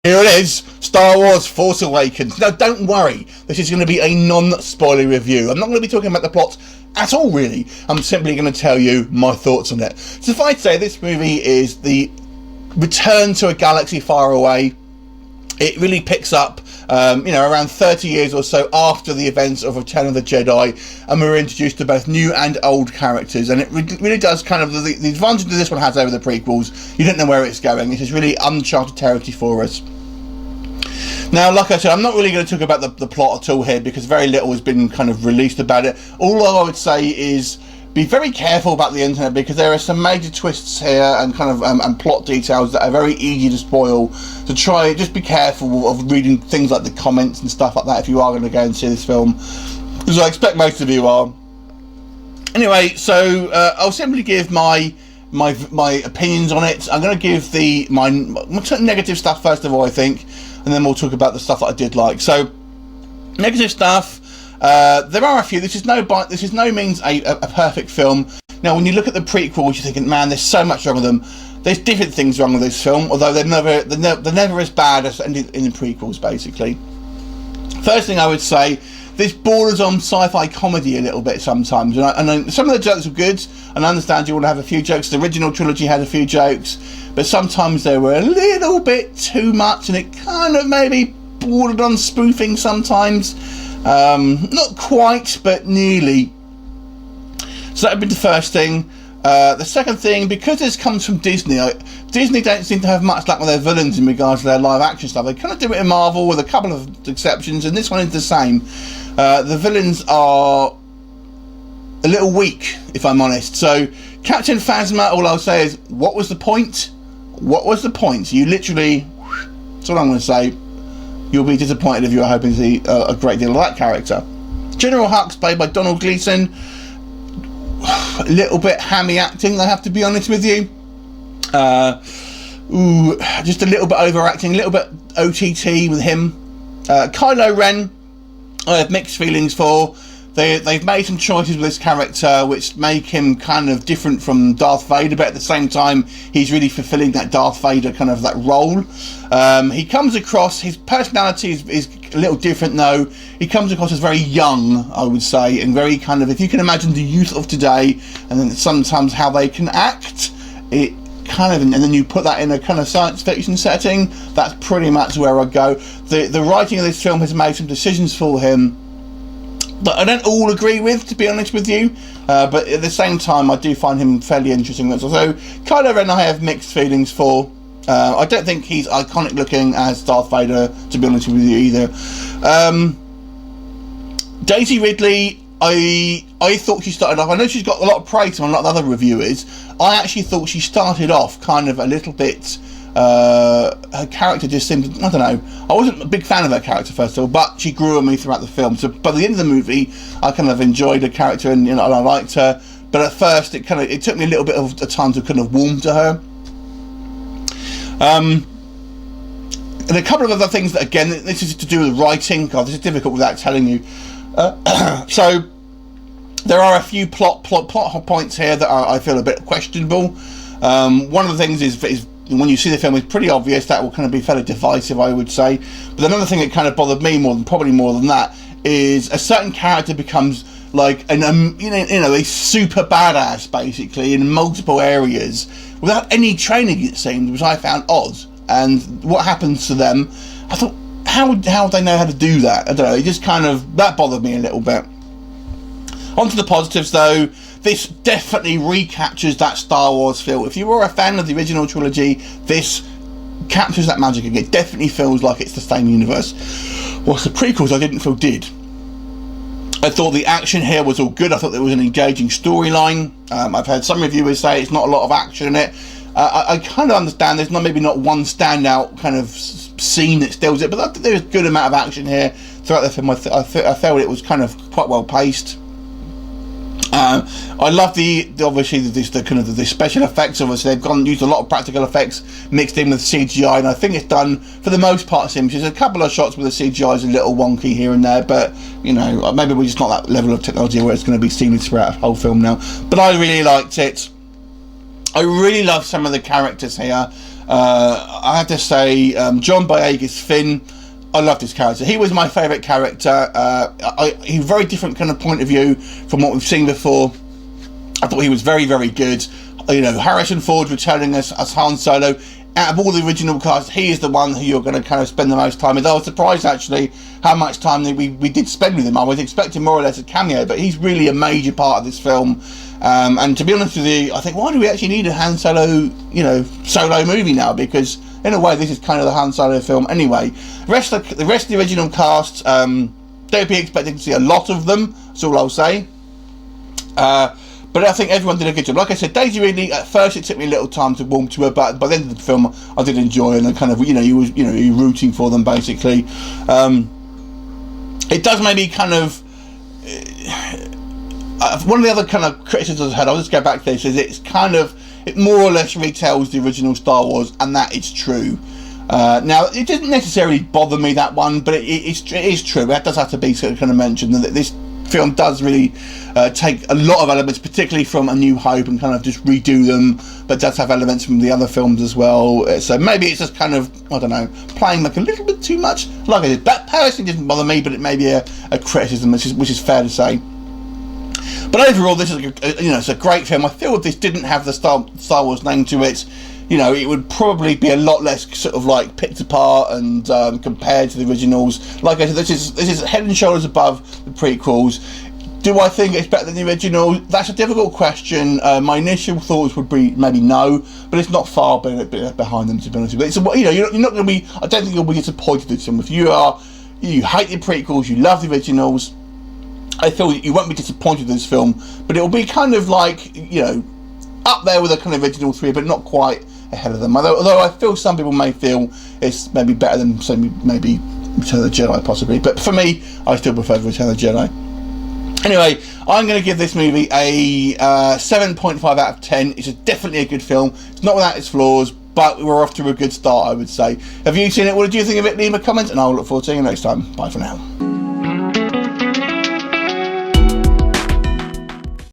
Here it is, Star Wars Force Awakens. Now don't worry, this is going to be a non-spoiler review. I'm not going to be talking about the plot at all really. I'm simply going to tell you my thoughts on it. Suffice to say, this movie is the return to a galaxy far away. It really picks up around 30 years or so after the events of Return of the Jedi, and we're introduced to both new and old characters, and it really does kind of, the advantage that this one has over the prequels, you don't know where it's going. This is really uncharted territory for us. Now, like I said, I'm not really going to talk about the plot at all here, because very little has been kind of released about it. All I would say is be very careful about the internet, because there are some major twists here and kind of and plot details that are very easy to spoil. So just be careful of reading things like the comments and stuff like that if you are going to go and see this film, because I expect most of you are. Anyway, so I'll simply give my opinions on it. I'm going to give my negative stuff first of all, I think, and then we'll talk about the stuff that I did like. So, negative stuff. There are a few. This is no means a perfect film. Now, when you look at the prequels, you're thinking, man, there's so much wrong with them. There's different things wrong with this film, although they're never as bad as in the prequels, basically. First thing I would say, this borders on sci-fi comedy a little bit sometimes, and some of the jokes are good, and I understand you want to have a few jokes. The original trilogy had a few jokes, but sometimes they were a little bit too much, and it kind of maybe bordered on spoofing sometimes. Not quite, but nearly. So that would be the first thing. The second thing, because this comes from Disney, Disney don't seem to have much luck with their villains in regards to their live action stuff. They kind of do it in Marvel with a couple of exceptions, and this one is the same. The villains are a little weak, if I'm honest. So Captain Phasma, all I'll say is, what was the point? What was the point? You literally, that's all I'm going to say. You'll be disappointed if you're hoping to see a great deal of that character. General Hux, played by Donald Gleason. A little bit hammy acting, I have to be honest with you. Just a little bit overacting, a little bit OTT with him. Kylo Ren, I have mixed feelings for. They've made some choices with this character which make him kind of different from Darth Vader, but at the same time he's really fulfilling that Darth Vader kind of that role. He comes across, his personality is a little different though. He comes across as very young, I would say, and very kind of, if you can imagine the youth of today, and then sometimes how they can act, it kind of, and then you put that in a kind of science fiction setting, that's pretty much where I go. The writing of this film has made some decisions for him that I don't all agree with, to be honest with you, but at the same time I do find him fairly interesting. So Kylo Ren I have mixed feelings for. I don't think he's iconic looking as Darth Vader, to be honest with you, either. Daisy Ridley, I thought she started off, I know she's got a lot of praise from a lot of other reviewers. I actually thought she started off kind of a little bit, her character just seemed, I don't know, I wasn't a big fan of her character first of all, but she grew on me throughout the film. So by the end of the movie I kind of enjoyed her character, and I liked her, but at first it took me a little bit of a time to kind of warm to her. And a couple of other things that, again, this is to do with writing. God, this is difficult without telling you. So there are a few plot points here that I feel a bit questionable. One of the things is when you see the film, it's pretty obvious. That will kind of be fairly divisive, I would say. But another thing that kind of bothered me probably more than that, is a certain character becomes like a super badass basically in multiple areas without any training, it seemed, which I found odd. And what happens to them, I thought, how would they know how to do that? I don't know, it just kind of, that bothered me a little bit. On to the positives though, this definitely recaptures that Star Wars feel. If you were a fan of the original trilogy, this captures that magic again. It definitely feels like it's the same universe. Whilst the prequels I didn't feel did. I thought the action here was all good. I thought there was an engaging storyline. I've heard some reviewers say it's not a lot of action in it. I kind of understand there's maybe not one standout kind of scene that steals it, but I think there's a good amount of action here throughout the film. I felt it was kind of quite well paced. I love obviously the special effects. Obviously, they've used a lot of practical effects mixed in with CGI, and I think it's done for the most part seamless. There's a couple of shots where the CGI is a little wonky here and there, but you know, maybe we're just not that level of technology where it's going to be seamless throughout the whole film now. But I really liked it. I really love some of the characters here. I have to say, John Boyega's Finn. I loved his character. He was my favourite character. He had a very different kind of point of view from what we've seen before. I thought he was very, very good. You know, Harrison Ford returning as Han Solo. Out of all the original cast, he is the one who you're going to kind of spend the most time with. I was surprised actually how much time we did spend with him. I was expecting more or less a cameo, but he's really a major part of this film. And to be honest with you, I think, why do we actually need a Han Solo, you know, solo movie now? Because in a way, this is kind of the Han Solo film anyway. The rest of the original cast, don't be expecting to see a lot of them. That's all I'll say. But I think everyone did a good job. Like I said, Daisy Ridley, at first it took me a little time to warm to her, but by the end of the film, I did enjoy it, and kind of, you know, you're rooting for them basically. It does maybe kind of. One of the other kind of criticisms I've had, I'll just go back to this, is it more or less retells the original Star Wars, and that is true. Now, it didn't necessarily bother me, that one, but it is true. That does have to be sort of kind of mentioned, that this film does really take a lot of elements, particularly from A New Hope, and kind of just redo them, but does have elements from the other films as well. So maybe it's just kind of, I don't know, playing like a little bit too much. Like I said, that personally didn't bother me, but it may be a criticism, which is fair to say. But overall, this is it's a great film. I feel if this didn't have the Star Wars name to it, you know, it would probably be a lot less sort of like picked apart and compared to the originals. Like I said, this is head and shoulders above the prequels. Do I think it's better than the original? That's a difficult question. My initial thoughts would be maybe no, but it's not far behind them, to be honest with you. It's you're not going to be. I don't think you'll be disappointed with them. If you hate the prequels, you love the originals, I feel you won't be disappointed with this film, but it'll be kind of like, you know, up there with the kind of original three, but not quite ahead of them. Although I feel some people may feel it's maybe better than, say, maybe Return of the Jedi, possibly. But for me, I still prefer Return of the Jedi. Anyway, I'm going to give this movie a 7.5 out of 10. It's definitely a good film. It's not without its flaws, but we're off to a good start, I would say. Have you seen it? What did you think of it? Leave a comment, and I'll look forward to seeing you next time. Bye for now.